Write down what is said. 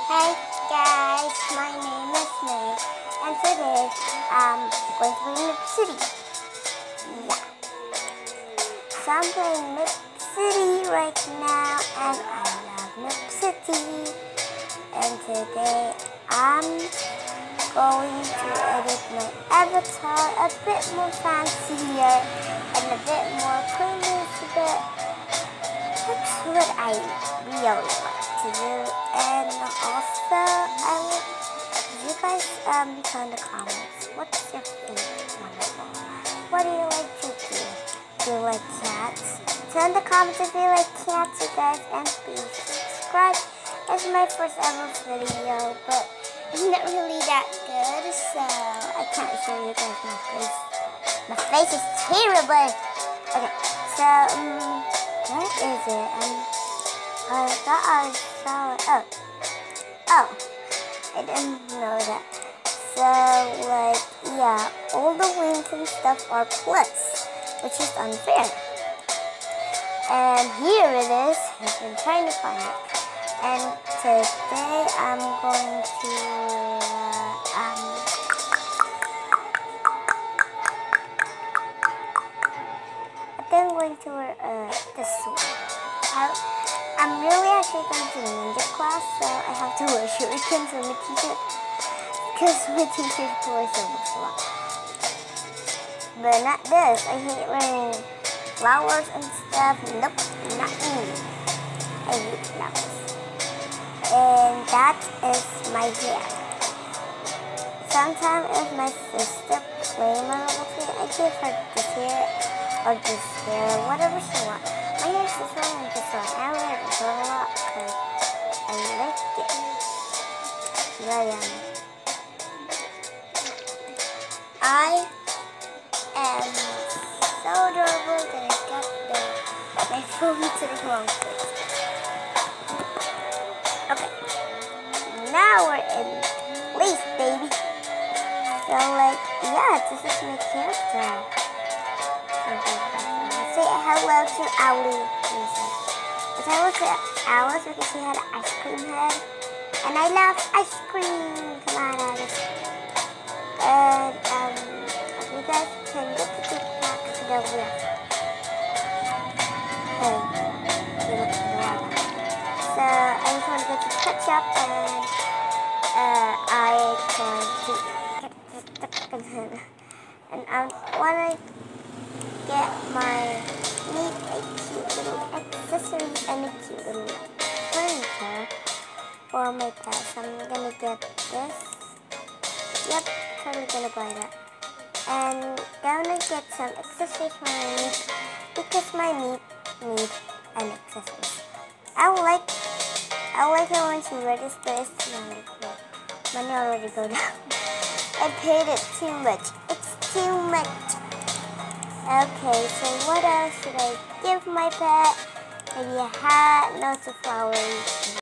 Hey guys, my name is May, and today I'm going to play Mip City. Yeah. So I'm playing Mip City right now, and I love Mip City. And today I'm going to edit my avatar a bit more fancier and a bit more clean. That's what I really want to do. And also, I would you guys tell in the comments what's your favorite animal? What do you like to do? Do you like cats? Tell in the comments if you like cats, you guys, and please subscribe. It's my first ever video, but it's not really that good, so I can't show you guys my face. My face is terrible. Okay, so what is it? I thought I saw it. Oh, I didn't know that. So, like, yeah, all the wings and stuff are plus, which is unfair. And here it is. I've been trying to find it. And today I'm going to, I'm going to wear this one. I'm really actually going to ninja class, so I have to wear shurikens when the teacher, because my teacher wears so much a lot. But not this. I hate wearing flowers and stuff. Nope, not me. I hate flowers. And that is my hair. Sometimes if my sister plays my little hair, I give her this hair or this hair, whatever she wants. My hair is this one and this one. I wear this one a lot because I like it. Here I am. I am so adorable that I got my phone to the wrong place. Okay. Now we're in place, baby. So, like, yeah, this is my character. Say hello to Owlie. Say hello to Alice because she had an ice cream head. And I love ice cream. Come on, Alice. And, if you guys can get the TikTok, go with. Hey, you look at the water. So, I just want to go to the pet shop and, I can and I want to get a cute little accessories and a cute little furniture for my pet. So I'm gonna get this. Yep, totally gonna buy that. And gonna get some accessories for my meat because my meat needs an accessory. I like it when she registers to money already go down. I paid it too much. It's too much. Okay, so what else should I give my pet? Maybe a hat, lots of flowers.